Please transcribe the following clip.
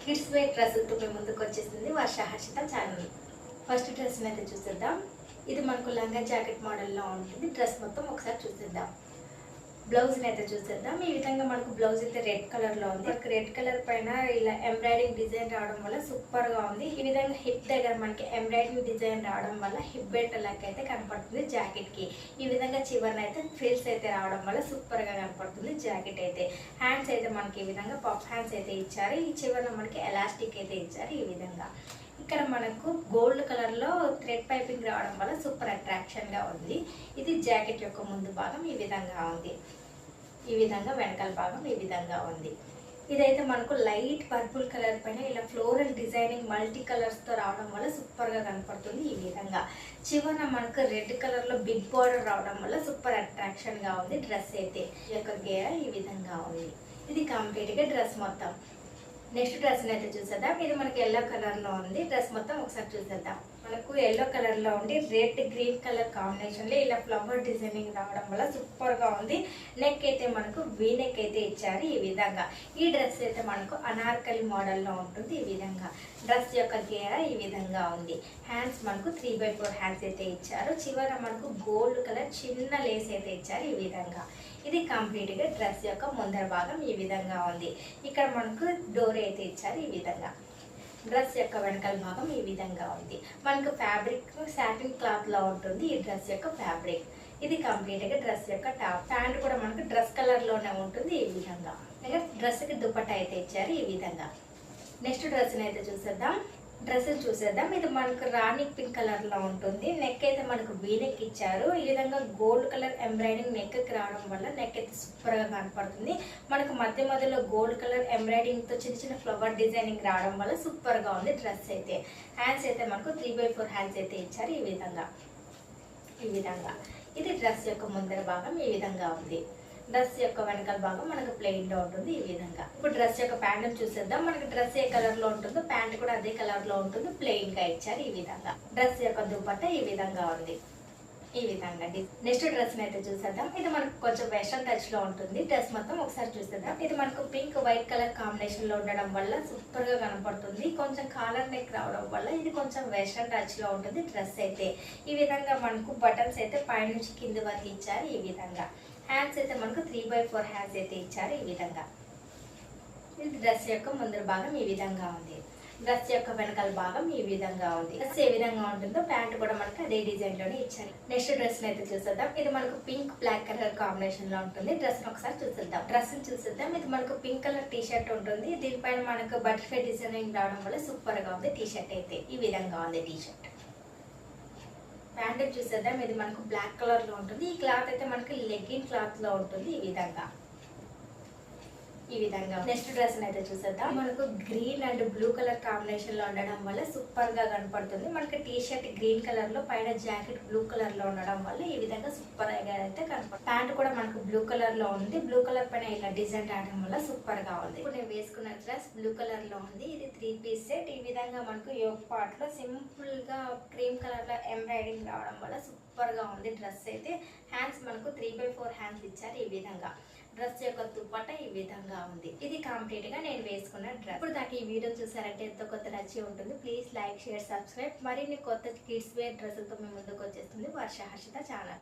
Kids wear డ్రెస్సులతో మేము ముందుకు వచ్చేసింది వర్ష హర్షిత ఛానల్. ఫస్ట్ డ్రెస్ అయితే చూసేద్దాం. ఇది మనకు లంగా జాకెట్ మోడల్లో ఉంటుంది. డ్రెస్ మొత్తం ఒకసారి చూసేద్దాం. బ్లౌజ్ అయితే చూసేద్దాం. ఈ విధంగా మనకు బ్లౌజ్ అయితే రెడ్ కలర్ లో ఉంది. రెడ్ కలర్ పైన ఇలా ఎంబ్రాయిడింగ్ డిజైన్ రావడం వల్ల సూపర్ గా ఉంది. ఈ విధంగా హిప్ దగ్గర మనకి ఎంబ్రాయిడింగ్ డిజైన్ రావడం వల్ల హిప్ బెల్ట్ లాగా అయితే కనపడుతుంది జాకెట్ కి. ఈ విధంగా చివరన అయితే ఫ్రిల్స్ అయితే రావడం వల్ల సూపర్ గా కనపడుతుంది జాకెట్ అయితే. హ్యాండ్స్ అయితే మనకి ఈ విధంగా పఫ్ హ్యాండ్స్ అయితే ఇచ్చారు. ఈ చివరన మనకి ఎలాస్టిక్ అయితే ఇచ్చారు. ఈ విధంగా ఇక్కడ మనకు గోల్డ్ కలర్ లో థ్రెడ్ పైపింగ్ రావడం వల్ల సూపర్ అట్రాక్షన్ గా ఉంది. ఇది జాకెట్ యొక్క ముందు భాగం ఈ విధంగా ఉంది. ఈ విధంగా వెనకాల భాగం ఈ విధంగా ఉంది. ఇదైతే మనకు లైట్ పర్పుల్ కలర్ పైన ఇలా ఫ్లోరల్ డిజైనింగ్ మల్టీ కలర్స్ తో రావడం వల్ల సూపర్ గా కనపడుతుంది. ఈ విధంగా చివరన మనకు రెడ్ కలర్ లో బిగ్ బార్డర్ రావడం వల్ల సూపర్ అట్రాక్షన్ గా ఉంది డ్రెస్ అయితే. ఈ యొక్క గేర ఈ విధంగా ఉంది. ఇది కంప్లీట్ గా డ్రెస్ మొత్తం. నెక్స్ట్ డ్రెస్ అయితే చూసేద్దాం. ఇది మనకి ఎల్లో కలర్ లో ఉంది. డ్రెస్ మొత్తం ఒకసారి చూసేద్దాం. మనకు ఎల్లో కలర్ లో ఉండి రెడ్ గ్రీన్ కలర్ కాంబినేషన్ లో ఇలా ఫ్లవర్ డిజైనింగ్ రావడం వల్ల సూపర్ గా ఉంది. నెక్ అయితే మనకు వీ నెక్ అయితే ఇచ్చారు. ఈ విధంగా ఈ డ్రెస్ అయితే మనకు అనార్కలి మోడల్ లో ఉంటుంది. ఈ విధంగా డ్రెస్ యొక్క గేర ఈ విధంగా ఉంది. హ్యాండ్స్ మనకు 3/4 హ్యాండ్స్ అయితే ఇచ్చారు. చివర మనకు గోల్డ్ కలర్ చిన్న లేస్ అయితే ఇచ్చారు. ఈ విధంగా ఇది కంప్లీట్ గా డ్రెస్ యొక్క ముందర భాగం ఈ విధంగా ఉంది. ఇక్కడ మనకు డోర్ అయితే ఇచ్చారు. ఈ విధంగా డ్రెస్ యొక్క వెనకాల భాగం ఈ విధంగా ఉంది. మనకు ఫ్యాబ్రిక్ సాటిన్ క్లాత్ లో ఉంటుంది ఈ డ్రెస్ యొక్క ఫ్యాబ్రిక్. ఇది కంప్లీట్ గా డ్రెస్ యొక్క టాప్. ప్యాంట్ కూడా మనకు డ్రెస్ కలర్ లోనే ఉంటుంది. ఈ విధంగా డ్రెస్ కి దుపట్టా అయితే ఇచ్చారు. ఈ విధంగా నెక్స్ట్ డ్రెస్ అయితే చూసేద్దాం. డ్రెస్ చూసేద్దాం. ఇది మనకు రాణి పింక్ కలర్ లో ఉంటుంది. నెక్ అయితే మనకు వీ నెక్ ఇచ్చారు. ఈ విధంగా గోల్డ్ కలర్ ఎంబ్రాయిడింగ్ నెక్ కి రావడం వల్ల నెక్ అయితే సూపర్ గా కనపడుతుంది. మనకు మధ్య మధ్యలో గోల్డ్ కలర్ ఎంబ్రాయిడింగ్ తో చిన్న చిన్న ఫ్లవర్ డిజైనింగ్ రావడం వల్ల సూపర్ గా ఉంది డ్రెస్ అయితే. హ్యాండ్స్ అయితే మనకు 3/4 హ్యాండ్స్ అయితే ఇచ్చారు. ఈ విధంగా ఇది డ్రెస్ యొక్క ముందర భాగం ఈ విధంగా ఉంది. డ్రెస్ యొక్క వెనకాల భాగం మనకు ప్లెయిన్ లో ఉంటుంది. ఈ విధంగా ఇప్పుడు డ్రెస్ యొక్క ప్యాంట్ చూసేద్దాం. మనకి డ్రెస్ ఏ కలర్ లో ఉంటుందో ప్యాంట్ కూడా అదే కలర్ లో ఉంటుంది. ప్లెయిన్ గా ఇచ్చారు. ఈ విధంగా డ్రెస్ యొక్క దుపట్టా ఈ విధంగా ఉంది. ఈ విధంగా నెక్స్ట్ డ్రెస్ అయితే చూసేద్దాం. ఇది మనకు కొంచెం వెస్టర్న్ టచ్ లో ఉంటుంది. డ్రెస్ మొత్తం ఒకసారి చూసేద్దాం. ఇది మనకు పింక్ వైట్ కలర్ కాంబినేషన్ లో ఉండడం వల్ల సూపర్ గా కనపడుతుంది. కొంచెం కాలర్ నెక్ రావడం వల్ల ఇది కొంచెం వెస్టర్న్ టచ్ లో ఉంటుంది డ్రెస్ అయితే. ఈ విధంగా మనకు బటన్స్ అయితే పైనుంచి కింది వరకు ఇచ్చారు. ఈ విధంగా హ్యాండ్స్ అయితే మనకు 3/4 హ్యాండ్స్ అయితే ఇచ్చారు. ఈ విధంగా ఇది డ్రెస్ యొక్క ముందర భాగం ఈ విధంగా ఉంది. డ్రెస్ యొక్క వెనకాల భాగం ఈ విధంగా ఉంది. డ్రెస్ ఏ విధంగా ఉంటుందో ప్యాంట్ కూడా మనకు అదే డిజైన్ లోనే ఇచ్చారు. నెక్స్ట్ డ్రెస్ అయితే చూసేద్దాం. ఇది మనకు పింక్ బ్లాక్ కలర్ కాంబినేషన్ లో ఉంటుంది. డ్రెస్ ఒకసారి చూసేద్దాం. డ్రెస్ చూసేద్దాం. ఇది మనకు పింక్ కలర్ టీ షర్ట్ ఉంటుంది. దీనిపైన మనకు బటర్ఫ్లై డిజైనింగ్ రావడం వల్ల సూపర్ గా ఉంది టీ షర్ట్ అయితే. ఈ విధంగా ఉంది టీ షర్ట్. ప్యాంట్ చూసేద్దాం. ఇది మనకు బ్లాక్ కలర్ లో ఉంటుంది. ఈ క్లాత్ అయితే మనకి లెగ్గిన్ క్లాత్ లో ఉంటుంది. ఈ విధంగా నెక్స్ట్ డ్రెస్ అయితే చూసేద్దాం. మనకు green and blue colour combination లో ఉండడం వల్ల సూపర్ గా కనపడుతుంది. మనకి టీ షర్ట్ గ్రీన్ కలర్ లో పైన జాకెట్ బ్లూ కలర్ లో ఉండడం వల్ల ఈ విధంగా సూపర్ గా అయితే కనపడుతుంది. ప్యాంట్ కూడా మనకు బ్లూ కలర్ లో ఉంది. బ్లూ కలర్ పైన ఇలా డిజైన్ రావడం వల్ల సూపర్ గా ఉంది. ఇప్పుడు నేను వేసుకున్న డ్రెస్ బ్లూ కలర్ లో ఉంది. ఇది 3 పీస్ సెట్. ఈ విధంగా మనకు యోక్ పార్ట్ లో సింపుల్ గా క్రీమ్ కలర్ లో ఎంబ్రాయిడింగ్ రావడం వల్ల సూపర్ గా ఉంది డ్రెస్ అయితే. హ్యాండ్స్ మనకు 3/4 హ్యాండ్స్ ఇచ్చారు. ఈ విధంగా డ్రెస్ యొక్క దుపట్టా ఈ విధంగా ఉంది. ఇది కంప్లీట్ గా నేను వేసుకున్న డ్రెస్. ఇప్పుడు దాకా ఈ వీడియో చూసారంటే ఎంతో కొత్త నచ్చి ఉంటుంది. Please like share subscribe. మరిన్ని కొత్త కిడ్స్ వేర్ డ్రెస్సులతో మేము ముందుకు వచ్చేస్తుంది వర్ష హర్షిత ఛానల్.